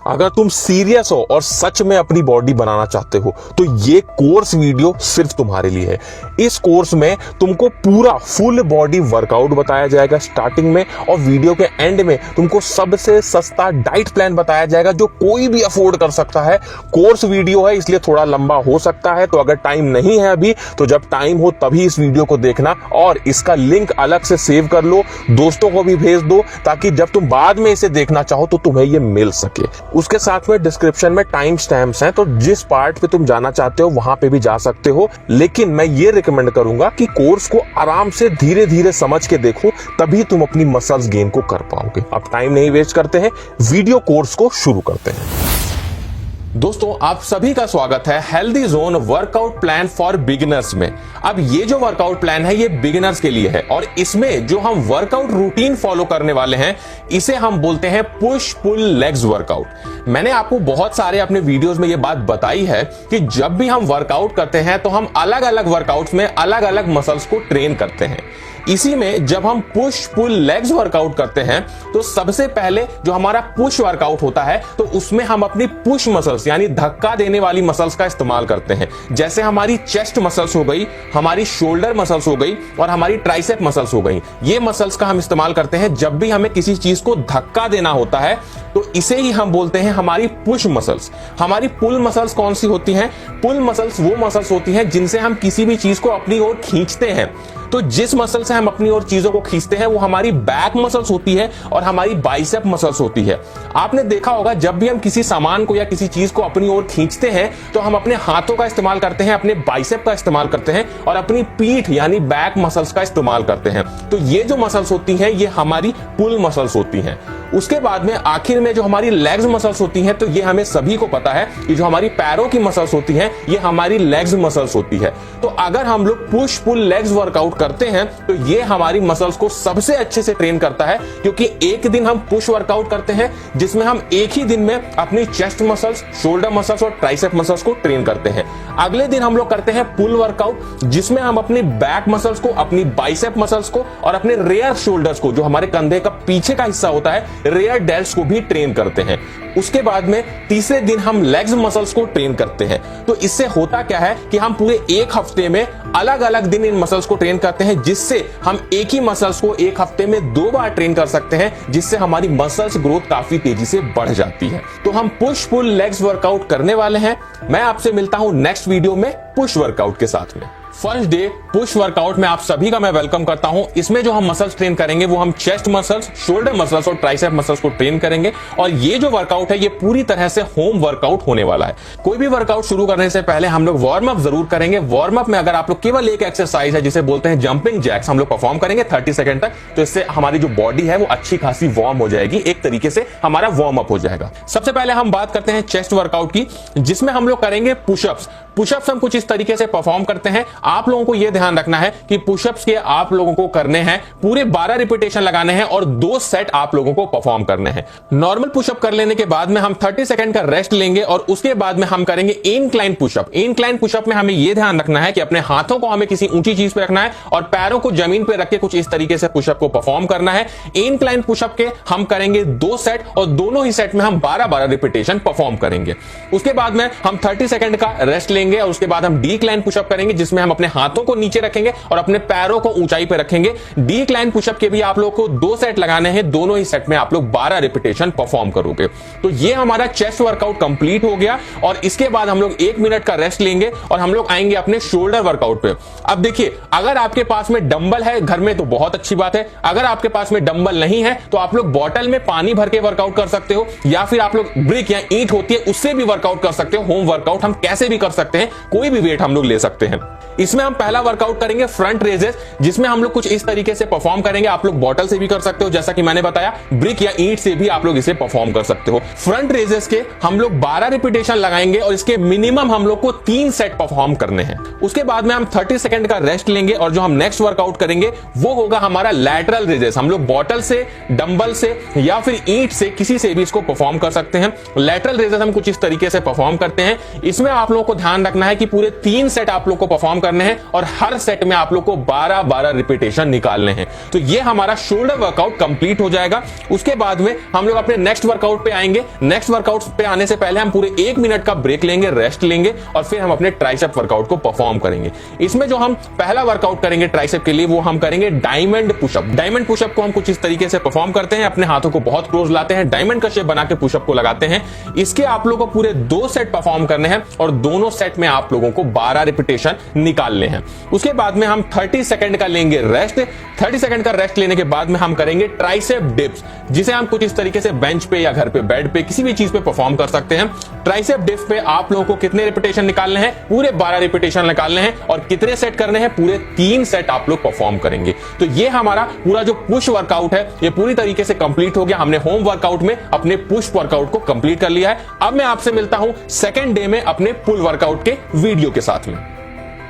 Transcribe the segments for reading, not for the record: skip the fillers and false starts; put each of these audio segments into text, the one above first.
अगर तुम सीरियस हो और सच में अपनी बॉडी बनाना चाहते हो तो ये कोर्स वीडियो सिर्फ तुम्हारे लिए है। इस कोर्स में तुमको पूरा फुल बॉडी वर्कआउट बताया जाएगा स्टार्टिंग में, और वीडियो के एंड में तुमको सबसे सस्ता डाइट प्लान बताया जाएगा जो कोई भी अफोर्ड कर सकता है। कोर्स वीडियो है इसलिए थोड़ा लंबा हो सकता है, तो अगर टाइम नहीं है अभी तो जब टाइम हो तभी इस वीडियो को देखना, और इसका लिंक अलग से सेव कर लो, दोस्तों को भी भेज दो, ताकि जब तुम बाद में इसे देखना चाहो तो तुम्हें ये मिल सके। उसके साथ में डिस्क्रिप्शन में टाइम स्टैम्प्स हैं, तो जिस पार्ट पे तुम जाना चाहते हो वहां पे भी जा सकते हो। लेकिन मैं ये रिकमेंड करूंगा कि कोर्स को आराम से धीरे धीरे समझ के देखो, तभी तुम अपनी मसल्स गेन को कर पाओगे। अब टाइम नहीं वेस्ट करते हैं, वीडियो कोर्स को शुरू करते हैं। दोस्तों, आप सभी का स्वागत है healthy zone workout plan for beginners में। अब ये जो वर्कआउट प्लान है ये बिगिनर्स के लिए है, और इसमें जो हम वर्कआउट रूटीन फॉलो करने वाले हैं इसे हम बोलते हैं पुश पुल लेग्स वर्कआउट। मैंने आपको बहुत सारे अपने वीडियोस में ये बात बताई है कि जब भी हम वर्कआउट करते हैं तो हम अलग अलग वर्कआउट्स में अलग अलग मसल्स को ट्रेन करते हैं। इसी में जब हम पुश पुल लेग्स वर्कआउट करते हैं तो सबसे पहले जो हमारा पुश वर्कआउट होता है तो उसमें हम अपनी पुश मसल्स यानी धक्का देने वाली मसल्स का इस्तेमाल करते हैं। जैसे हमारी चेस्ट मसल्स हो गई, हमारी शोल्डर मसल्स हो गई और हमारी ट्राइसेप मसल्स हो गई। ये मसल्स का हम इस्तेमाल करते हैं जब भी हमें किसी चीज को धक्का देना होता है, तो इसे ही हम बोलते हैं हमारी पुश मसल्स। हमारी पुल मसल्स कौन सी होती हैं? पुल मसल्स वो मसल्स होती हैं जिनसे हम किसी भी चीज को अपनी ओर खींचते हैं। तो जिस मसल से हम अपनी ओर चीजों को खींचते हैं वो हमारी बैक मसल्स होती है और हमारी बाइसेप मसल्स होती है। आपने देखा होगा जब भी हम किसी सामान को या किसी चीज को अपनी ओर खींचते हैं तो हम अपने हाथों का इस्तेमाल करते हैं, अपने बाइसेप का इस्तेमाल करते हैं और अपनी पीठ यानी बैक मसल्स का इस्तेमाल करते हैं। तो ये जो मसल्स होती हैं ये हमारी पुल मसल्स होती हैं। उसके बाद में आखिर में जो हमारी लेग्स मसल्स होती हैं, तो ये हमें सभी को पता है कि जो हमारी पैरों की मसल्स होती हैं ये हमारी लेग्स मसल्स होती है। तो अगर हम लोग पुश पुल लेग्स वर्कआउट करते हैं तो ये हमारी मसल्स को सबसे अच्छे से ट्रेन करता है, क्योंकि एक दिन हम पुश वर्कआउट करते हैं जिसमें हम एक ही दिन में अपनी चेस्ट मसल्स, शोल्डर मसल्स और ट्राइसेप मसल्स को ट्रेन करते हैं। अगले दिन हम लोग करते हैं पुल वर्कआउट जिसमें हम अपनी बैक मसल्स को, अपनी बाइसेप मसल्स को और अपने रेयर शोल्डर्स को, जो हमारे कंधे का पीछे का हिस्सा होता है, रेयर डेल्ट्स को भी ट्रेन करते हैं। उसके बाद में तीसरे दिन हम लेग्स मसल्स को ट्रेन करते हैं। तो इससे होता क्या है कि हम पूरे एक हफ्ते में अलग अलग दिन इन मसल्स को ट्रेन करते हैं, जिससे हम एक ही मसल्स को एक हफ्ते में 2 बार ट्रेन कर सकते हैं, जिससे हमारी मसल्स ग्रोथ काफी तेजी से बढ़ जाती है। तो हम पुश पुल लेग्स वर्कआउट करने वाले हैं। मैं आपसे मिलता हूं नेक्स्ट वीडियो में पुश वर्कआउट के साथ में। फर्स्ट डे पुश वर्कआउट में आप सभी का मैं वेलकम करता हूं। इसमें जो हम मसल्स ट्रेन करेंगे वो हम चेस्ट मसल्स, शोल्डर मसल्स और ट्राइसेप मसल्स को ट्रेन करेंगे, और ये जो वर्कआउट है ये पूरी तरह से होम वर्कआउट होने वाला है। कोई भी वर्कआउट शुरू करने से पहले हम लोग वार्म अप जरूर करेंगे। वार्म अप में अगर आप लोग केवल एक एक्सरसाइज है जिसे बोलते हैं जंपिंग जैक्स हम लोग परफॉर्म करेंगे 30 सेकंड तक, तो इससे हमारी जो बॉडी है वो अच्छी खासी वार्म हो जाएगी, एक तरीके से हमारा वार्म अप हो जाएगा। सबसे पहले हम बात करते हैं चेस्ट वर्कआउट की, जिसमें हम लोग करेंगे पुशअप्स। पुशअप्स हम कुछ इस तरीके से परफॉर्म करते हैं। आप लोगों को यह ध्यान रखना है कि पुशअप्स के आप लोगों को करने हैं पूरे 12 रिपीटेशन लगाने हैं और 2 सेट आप लोगों को परफॉर्म करने हैं। नॉर्मल पुशअप कर लेने के बाद में हम 30 सेकंड का रेस्ट लेंगे और उसके बाद में हम करेंगे इंक्लाइन पुशअप। इंक्लाइन पुशअप में हमें यह ध्यान रखना है कि अपने हाथों को हमें किसी ऊंची चीज पे रखना है और पैरों को जमीन पे रख के कुछ इस तरीके से पुशअप को परफॉर्म करना है। इंक्लाइन पुशअप के हम करेंगे 2 सेट और दोनों ही सेट में हम 12-12 रिपीटेशन परफॉर्म करेंगे। उसके बाद में हम 30 सेकंड का रेस्ट लेंगे और उसके बाद हम डिक्लाइन पुशअप करेंगे, जिसमें हम अपने हाथों को नीचे रखेंगे और अपने पैरों को ऊंचाई पे रखेंगे। डिक्लाइन पुशअप के भी आप लोग को 2 सेट लगाने हैं, दोनों ही सेट में आप लोग 12 रिपीटेशन परफॉर्म करोगे। तो ये हमारा चेस्ट वर्कआउट कंप्लीट हो गया, और इसके बाद हम लोग 1 मिनट का रेस्ट लेंगे और हम लोग आएंगे अपने शोल्डर वर्कआउट पे। अब देखिए, अगर आपके पास में डंबल है घर में तो बहुत अच्छी बात है। अगर आपके पास में डंबल नहीं है तो आप लोग बॉटल में पानी भर के वर्कआउट कर सकते हो, या फिर आप लोग ब्रिक या ईंट होती है उससे भी वर्कआउट कर सकते हो। होम वर्कआउट हम कैसे भी कर सकते हैं, कोई भी वेट हम लोग ले सकते हैं। इसमें हम पहला वर्कआउट करेंगे फ्रंट रेजेस, जिसमें हम लोग कुछ इस तरीके से परफॉर्म करेंगे। आप लोग बॉटल से भी कर सकते हो, जैसा कि मैंने बताया, ब्रिक या ईंट से भी आप लोग इसे परफॉर्म कर सकते हो। फ्रंट रेजेस के हम लोग 12 रिपीटेशन लगाएंगे और इसके मिनिमम हम लोग को 3 सेट परफॉर्म करने हैं। उसके बाद में हम 30 सेकंड का रेस्ट लेंगे और जो हम नेक्स्ट वर्कआउट करेंगे वो होगा हमारा लैटरल रेजेस। हम लोग बॉटल से, डंबल से या फिर ईंट से, किसी से भी इसको परफॉर्म कर सकते हैं। लैटरल रेजेस हम कुछ इस तरीके से परफॉर्म करते हैं। इसमें आप लोगों को ध्यान रखना है कि पूरे 3 सेट आप लोग को परफॉर्म करने हैं और हर सेट में आप लोग को 12-12 रिपीटेशन निकालने हैं। तो ये हमारा शोल्डर वर्कआउट कंप्लीट हो जाएगा। उसके बाद में हम लोग अपने नेक्स्ट वर्कआउट पे आएंगे। नेक्स्ट वर्कआउट पे आने से पहले हम पूरे 1 मिनट का ब्रेक लेंगे, रेस्ट लेंगे और फिर हम अपने ट्राइसेप वर्कआउट को परफॉर्म करेंगे। इसमें जो हम पहला वर्कआउट करेंगे ट्राइसेप के लिए वो हम करेंगे डायमंड पुशअप। डायमंड पुशअप को हम कुछ इस तरीके से परफॉर्म करते हैं, अपने हाथों को बहुत क्लोज लाते हैं, डायमंड का शेप बना के पुशअप को लगाते हैं। इसके आप लोगों को पूरे 2 सेट परफॉर्म करने हैं और दोनों सेट में आप लोगों को 12 रिपीटेशन निकालने हैं। उसके बाद में हम 30 सेकंड का लेंगे रेस्ट। 30 सेकंड का रेस्ट लेने के बाद में हम करेंगे ट्राइसेप डिप्स, जिसे हम कुछ इस तरीके से बेंच पे या घर पे, बेड पे, किसी भी चीज पे परफॉर्म कर सकते हैं। ट्राइसेप डिप्स पे आप लोगों को कितने रिपीटेशन निकालने हैं? पूरे 12 रिपीटेशन निकालने हैं। और कितने सेट करने हैं? पूरे 3 सेट आप लोग परफॉर्म करेंगे। तो ये हमारा पूरा जो पुश वर्कआउट है ये पूरी तरीके से कंप्लीट हो गया। हमने होम वर्कआउट में अपने पुश वर्कआउट को कंप्लीट कर लिया है। अब मैं आपसे मिलता हूं सेकंड डे में अपने पुल वर्कआउट के वीडियो के साथ में।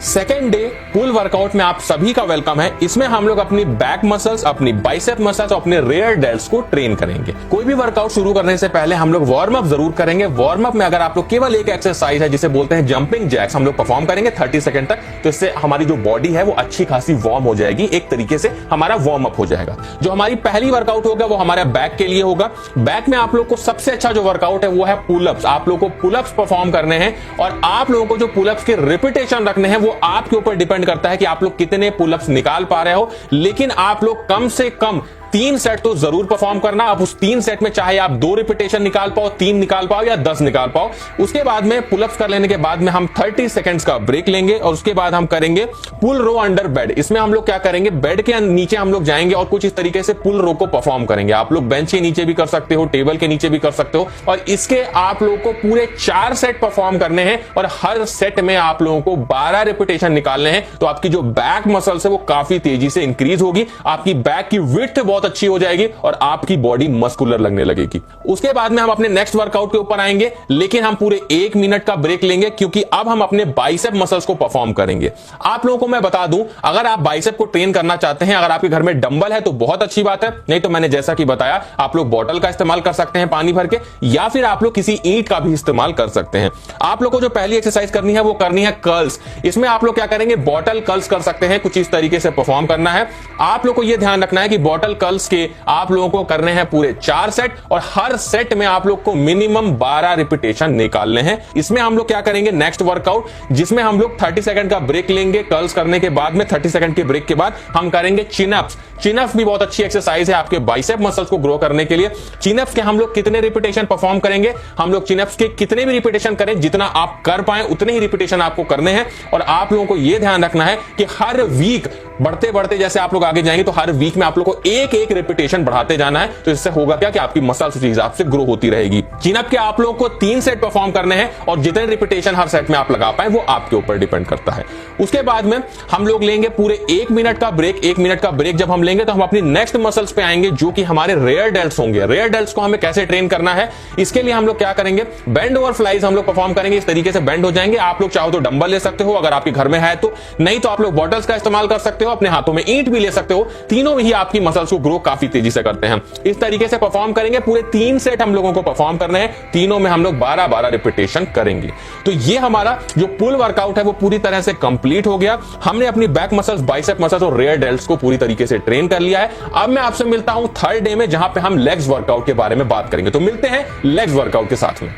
सेकेंड डे पुल वर्कआउट में आप सभी का वेलकम है। इसमें हम लोग अपनी बैक मसल्स, अपनी बाइसेप मसल्स और अपने रेयर डेल्ट्स को ट्रेन करेंगे। कोई भी वर्कआउट शुरू करने से पहले हम लोग वार्म अप जरूर करेंगे। वार्म अप में अगर आप लोग केवल एक एक्सरसाइज है जिसे बोलते हैं जंपिंग जैक्स, हम लोग परफॉर्म करेंगे 30 सेकंड तक। तो इससे हमारी जो बॉडी है वो अच्छी खासी वार्म हो जाएगी, एक तरीके से हमारा वार्म अप हो जाएगा। जो हमारी पहली वर्कआउट होगा वो हमारा बैक के लिए होगा। बैक में आप लोग को सबसे अच्छा जो वर्कआउट है वो है पुलअप्स। आप लोग को पुलअप्स परफॉर्म करने हैं और आप लोगों को जो पुलअप्स के रिपीटेशन रखने हैं वो आपके ऊपर डिपेंड करता है कि आप लोग कितने पुलअप्स निकाल पा रहे हो। लेकिन आप लोग कम से कम 3 सेट तो जरूर परफॉर्म करना। अब उस 3 सेट में चाहे आप 2 रिपीटेशन निकाल पाओ, 3 निकाल पाओ या 10 निकाल पाओ। उसके बाद में पुलअप्स कर लेने के बाद में हम 30 सेकंड्स का ब्रेक लेंगे और उसके बाद हम करेंगे पुल रो अंडर बेड। इसमें हम लोग क्या करेंगे, बेड के नीचे हम लोग जाएंगे और कुछ इस तरीके से पुल रो को परफॉर्म करेंगे। आप लोग बेंच के नीचे भी कर सकते हो, टेबल के नीचे भी कर सकते हो। और इसके आप लोगों को पूरे 4 सेट परफॉर्म करने हैं और हर सेट में आप लोगों को 12 रिपीटेशन निकालने हैं। तो आपकी जो बैक मसल्स है वो काफी तेजी से इंक्रीज होगी, आपकी बैक की विड्थ बहुत अच्छी हो जाएगी और आपकी बॉडी मस्कुलर लगने लगेगी। उसके बाद में हम अपने नेक्स्ट वर्कआउट के ऊपर आएंगे, लेकिन हम पूरे 1 मिनट का ब्रेक लेंगे क्योंकि अब हम अपने बाइसेप मसल्स को परफॉर्म करेंगे। आप लोगों को मैं बता दूं, अगर आप बाइसेप को ट्रेन करना चाहते हैं, अगर आपके घर में डंबल है तो बहुत अच्छी बात है, नहीं तो मैंने जैसा कि बताया आप लोग बॉटल का इस्तेमाल कर सकते हैं पानी भर के, या फिर आप लोग किसी ईंट का भी इस्तेमाल कर सकते हैं। आप लोग को जो पहली एक्सरसाइज करनी है वो करनी है कर्ल्स। इसमें आप लोग क्या करेंगे, बॉटल कर्ल्स कर सकते हैं, कुछ इस तरीके से परफॉर्म करना है। आप लोग को यह ध्यान रखना है कि बॉटल कर्ल्स के आप लोगों को करने हैं पूरे 4 सेट और हर सेट में आप लोग को मिनिमम 12 रिपीटेशन निकालने हैं। इसमें हम लोग क्या करेंगे, नेक्स्ट वर्कआउट जिसमें हम लोग 30 सेकंड का ब्रेक लेंगे। कर्ल्स करने के बाद में 30 सेकंड के ब्रेक के बाद हम करेंगे चिनअप्स। चिनअप्स भी बहुत अच्छी एक्सरसाइज है आपके बाइसेप मसल्स को ग्रो करने के लिए। चिनअप्स के हम लोग कितने रिपीटेशन परफॉर्म करेंगे, हम लोग चिनअप्स के कितने भी रिपीटेशन करें, जितना आप कर पाए उतने ही रिपीटेशन आपको करने हैं। और आप लोगों को यह ध्यान रखना है कि हर वीक बढ़ते बढ़ते जैसे आप लोग आगे जाएंगे तो हर वीक में आप लोग को एक एक रिपीटेशन बढ़ाते जाना है। तो इससे होगा क्या कि आपकी मसल्स उसी हिसाब से ग्रो होती रहेगी। चिनअप के आप लोगों को 3 सेट परफॉर्म करने हैं और जितने रिपीटेशन हर सेट में आप लगा पाए वो आपके ऊपर डिपेंड करता है। उसके बाद में हम लोग लेंगे पूरे 1 मिनट का ब्रेक। 1 मिनट का ब्रेक जब हम लेंगे तो हम अपनी नेक्स्ट मसल्स पे आएंगे जो कि हमारे रेयर डेल्ट्स होंगे। रेयर डेल्ट्स को हमें कैसे ट्रेन करना है, इसके लिए हम लोग क्या करेंगे, बेंड ओवर फ्लाइज हम लोग परफॉर्म करेंगे। इस तरीके से बेंड हो जाएंगे। आप लोग चाहो तो डंबल ले सकते हो अगर आपके घर में है तो, नहीं तो आप लोग बॉटल्स का इस्तेमाल कर सकते हो, अपने हाथों में ईंट भी ले सकते हो। तीनों ही आपकी मसल्स को ग्रो काफी तेजी से करते हैं। इस तरीके से परफॉर्म करेंगे। पूरे 3 सेट हम लोगों को परफॉर्म करने हैं, तीनों में हम लोग 12-12 रिपीटेशन करेंगे। तो ये हमारा जो पुल वर्कआउट है वो पूरी तरह से कंप्लीट हो गया। हमने अपनी बैक मसल्स, बाइसेप मसल्स और रेयर डेल्ट्स को पूरी तरीके से ट्रेन कर लिया है। अब मैं आपसे मिलता हूं थर्ड डे में, जहां पे हम लेग्स वर्कआउट के बारे में बात करेंगे। तो मिलते हैं लेग्स वर्कआउट के साथ में।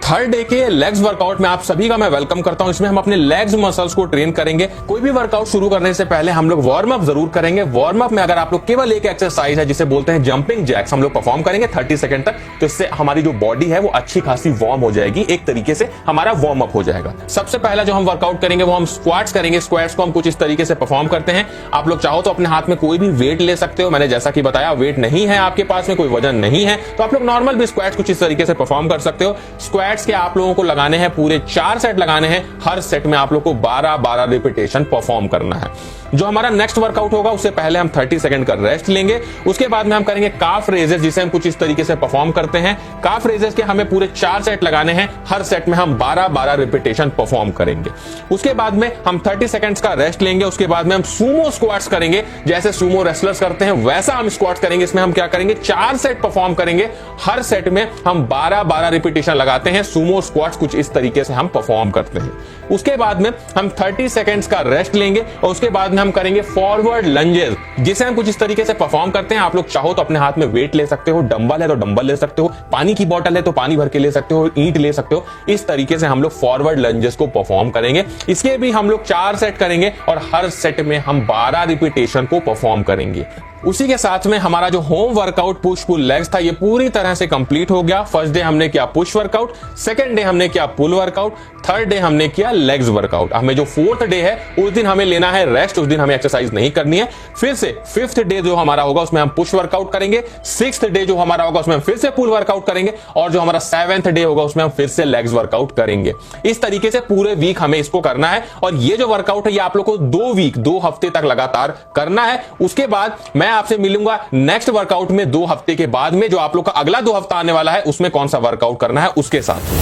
थर्ड डे के लेग्स वर्कआउट में आप सभी का मैं वेलकम करता हूं। इसमें हम अपने लेग्स मसल्स को ट्रेन करेंगे। कोई भी वर्कआउट शुरू करने से पहले हम लोग वार्म अप जरूर करेंगे। वार्म अप में अगर आप लोग केवल एक एक्सरसाइज है जिसे बोलते हैं जंपिंग जैक्स, हम लोग परफॉर्म करेंगे 30 सेकंड तक। तो इससे हमारी जो बॉडी है वो अच्छी खासी वार्म हो जाएगी, एक तरीके से हमारा वार्म अप हो जाएगा। सबसे पहला जो हम वर्कआउट करेंगे वो हम स्क्वाट्स करेंगे। स्क्वाट्स को हम कुछ इस तरीके से परफॉर्म करते हैं। आप लोग चाहो तो अपने हाथ में कोई भी वेट ले सकते हो। मैंने जैसा कि बताया, वेट नहीं है आपके पास में, कोई वजन नहीं है तो आप लोग नॉर्मल भी स्क्वाट्स कुछ इस तरीके से परफॉर्म कर सकते हो। स्क्वाट्स के आप लोगों को लगाने हैं पूरे 4 सेट लगाने हैं। हर सेट में आप लोग को 12-12 रिपीटेशन परफॉर्म करना है। जो हमारा नेक्स्ट वर्कआउट होगा उससे पहले हम 30 सेकंड का रेस्ट लेंगे। उसके बाद में हम करेंगे काफ रेजेस, जिसे हम कुछ इस तरीके से परफॉर्म करते हैं। काफ रेजेस के हमें पूरे 4 सेट लगाने हैं, हर सेट में हम 12-12 रिपीटेशन परफॉर्म करेंगे। उसके बाद में हम 30 सेकंड्स का रेस्ट लेंगे। उसके बाद में हम सूमो स्क्वाट्स करेंगे, जैसे सूमो रेसलर्स करते हैं वैसा हम स्क्वाट्स करेंगे। इसमें हम क्या करेंगे, 4 सेट परफॉर्म करेंगे, हर सेट में हम 12-12 रिपीटेशन लगाते हैं। सूमो स्क्वाट्स कुछ इस तरीके से हम परफॉर्म करते हैं। उसके बाद में हम 30 सेकंड्स का रेस्ट लेंगे और उसके बाद में हम करेंगे फॉरवर्ड लंजेस, जिसे हम कुछ इस तरीके से परफॉर्म करते हैं। आप लोग चाहो तो अपने हाथ में वेट ले सकते हो, डंबल है तो डंबल ले सकते हो, पानी की बोतल है तो पानी भर के ले सकते हो, ईंट ले सकते हो। इस तरीके से हम लोग फॉरवर्ड लंजेस को परफॉर्म करेंगे। इसके भी हम लोग 4 सेट करेंगे और हर सेट में हम 12 रिपीटेशन को परफॉर्म करेंगे। उसी के साथ में हमारा जो home workout push pull legs था ये पूरी तरह से कंप्लीट हो गया। फर्स्ट डे हमने किया पुश वर्कआउट, सेकंड डे हमने किया पुल वर्कआउट, थर्ड डे हमने किया लेग्स वर्कआउट। हमें जो फोर्थ डे है उस दिन हमें लेना है रेस्ट, उस दिन हमें एक्सरसाइज नहीं करनी है। फिर से फिफ्थ डे जो हमारा होगा उसमें हम पुश वर्कआउट करेंगे, सिक्स्थ डे जो हमारा होगा उसमें हम फिर से पुल वर्कआउट करेंगे और जो हमारा 7th डे होगा उसमें हम फिर से लेग्स वर्कआउट करेंगे। इस तरीके से पूरे वीक हमें इसको करना है और ये जो वर्कआउट है ये आप लोग को 2 हफ्ते तक लगातार करना है। उसके बाद मैं आपसे मिलूंगा नेक्स्ट वर्कआउट में 2 हफ्ते के बाद में, जो आप लोग का अगला 2 हफ्ता आने वाला है उसमें कौन सा वर्कआउट करना है उसके साथ में।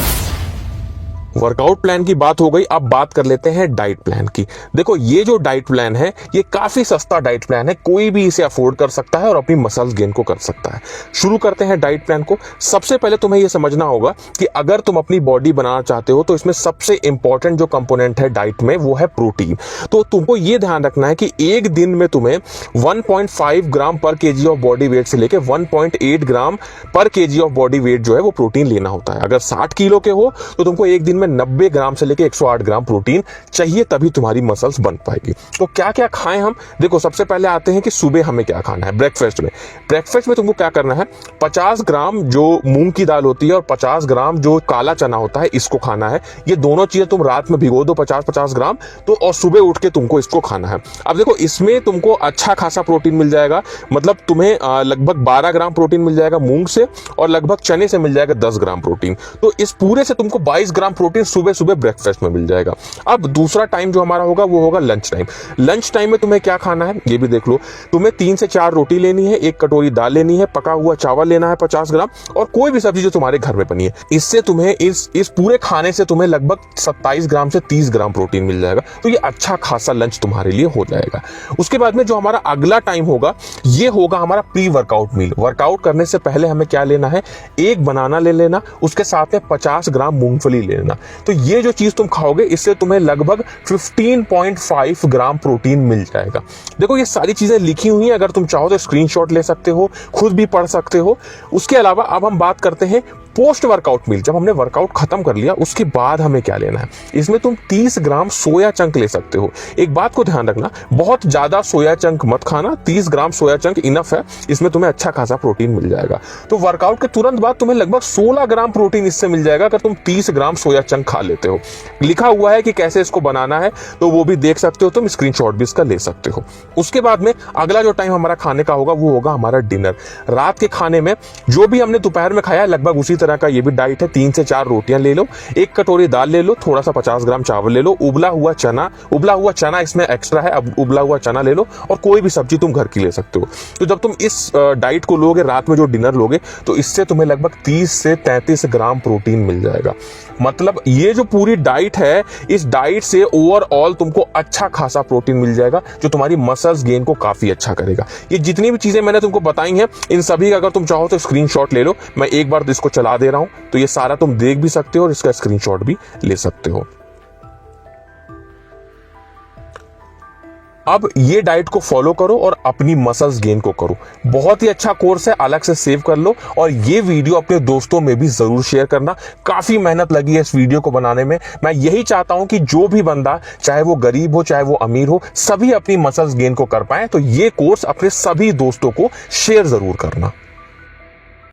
वर्कआउट प्लान की बात हो गई, अब बात कर लेते हैं डाइट प्लान की। देखो ये जो डाइट प्लान है ये काफी सस्ता डाइट प्लान है, कोई भी इसे अफोर्ड कर सकता है और अपनी मसल्स गेन को कर सकता है। शुरू करते हैं डाइट प्लान को। सबसे पहले तुम्हें यह समझना होगा कि अगर तुम अपनी बॉडी बनाना चाहते हो तो इसमें सबसे इंपॉर्टेंट जो कंपोनेंट है डाइट में वो है प्रोटीन। तो तुमको ये ध्यान रखना है कि एक दिन में तुम्हें 1.5 ग्राम पर केजी ऑफ बॉडी वेट से लेकर 1.8 ग्राम पर केजी ऑफ बॉडी वेट जो है वो प्रोटीन लेना होता है। अगर 60 किलो के हो तो तुमको एक दिन में 90 ग्राम से लेकर 108 ग्राम प्रोटीन चाहिए, तभी तुम्हारी मसल्स बन पाएगी। तो क्या क्या खाएं हम? देखो सबसे पहले आते हैं कि सुबह हमें क्या खाना है। ब्रेकफास्ट में तुमको क्या करना है, 50 ग्राम जो मूंग की दाल होती है और 50 ग्राम जो काला चना होता है इसको खाना है। ये दोनों चीजें तुम रात में भिगो दो 50-50 ग्राम तो, और सुबह उठ के तुमको इसको खाना है। अब देखो इसमें तुमको अच्छा खासा प्रोटीन मिल जाएगा, मतलब तुम्हें लगभग 12 ग्राम प्रोटीन मिल जाएगा मूंग से और लगभग चने से मिल जाएगा 10 ग्राम प्रोटीन। तो इस पूरे से तुमको 22 ग्राम प्रोटीन सुबह सुबह ब्रेकफास्ट में मिल जाएगा। अब दूसरा टाइम जो हमारा होगा वो होगा लंच टाइम। लंच टाइम में तुम्हें क्या खाना है ये भी देख लो। तुम्हें 3 से 4 रोटी लेनी है, 1 कटोरी दाल लेनी है, पका हुआ चावल लेना है 50 ग्राम और कोई भी सब्जी जो तुम्हारे घर में बनी है। इससे तुम्हें इस पूरे खाने से तुम्हें लगभग 27 ग्राम से 30 ग्राम प्रोटीन मिल जाएगा। तो ये अच्छा खासा लंच तुम्हारे लिए हो जाएगा। उसके बाद में जो हमारा अगला टाइम होगा ये होगा हमारा प्री वर्कआउट मील। वर्कआउट करने से पहले हमें क्या लेना है, 1 बनाना ले लेना, उसके साथ में 50 ग्राम मूंगफली ले लेना। तो ये जो चीज तुम खाओगे इससे तुम्हें लगभग 15.5 ग्राम प्रोटीन मिल जाएगा। देखो ये सारी चीजें लिखी हुई हैं, अगर तुम चाहो तो स्क्रीनशॉट ले सकते हो, खुद भी पढ़ सकते हो। उसके अलावा अब हम बात करते हैं पोस्ट वर्कआउट मील। जब हमने वर्कआउट खत्म कर लिया उसके बाद हमें क्या लेना है, इसमें तुम 30 ग्राम सोया चंक ले सकते हो। एक बात को ध्यान रखना, बहुत ज्यादा सोया चंक मत खाना, 30 ग्राम सोया चंक इनफ है, इसमें तुम्हें अच्छा खासा प्रोटीन मिल जाएगा। तो वर्कआउट के तुरंत बाद तुम्हें लगभग 16 ग्राम प्रोटीन इससे मिल जाएगा अगर तुम 30 ग्राम सोया चंक खा लेते हो। लिखा हुआ है कि कैसे इसको बनाना है, तो वो भी देख सकते हो, तुम स्क्रीनशॉट भी इसका ले सकते हो। उसके बाद में अगला जो टाइम हमारा खाने का होगा वो होगा हमारा डिनर। रात के खाने में जो भी हमने दोपहर में खाया लगभग उसी तरह का ये भी डाइट है। 3 से 4 रोटियां ले लो, 1 कटोरी दाल ले लो, थोड़ा सा 50 ग्राम चावल ले लो, उबला हुआ चना इसमें एक्स्ट्रा है, अब उबला हुआ चना ले लो और कोई भी सब्जी तुम घर की ले सकते हो। तो जब तुम इस डाइट को लोगे, रात में जो डिनर लोगे, तो इससे तुम्हें लगभग 30 से 33 ग्राम प्रोटीन मिल जाएगा। मतलब ये जो पूरी डाइट है, इस डाइट से ओवरऑल तुमको अच्छा खासा प्रोटीन मिल जाएगा जो तुम्हारी मसल्स गेन को काफी अच्छा करेगा। ये जितनी भी चीजें मैंने तुमको बताई हैं इन सभी का अगर तुम चाहो तो स्क्रीनशॉट ले लो, मैं एक बार इसको चला दे रहा हूं तो ये सारा तुम देख भी सकते हो और इसका स्क्रीनशॉट भी ले सकते हो। अब ये डाइट को फॉलो करो और अपनी मसल्स गेन को करो। बहुत ही अच्छा कोर्स है, अलग से सेव कर लो और ये वीडियो अपने दोस्तों में भी जरूर शेयर करना। काफी मेहनत लगी है इस वीडियो को बनाने में। मैं यही चाहता हूं कि जो भी बंदा, चाहे वो गरीब हो चाहे वो अमीर हो, सभी अपनी मसल्स गेन को कर पाए। तो ये कोर्स अपने सभी दोस्तों को शेयर जरूर करना।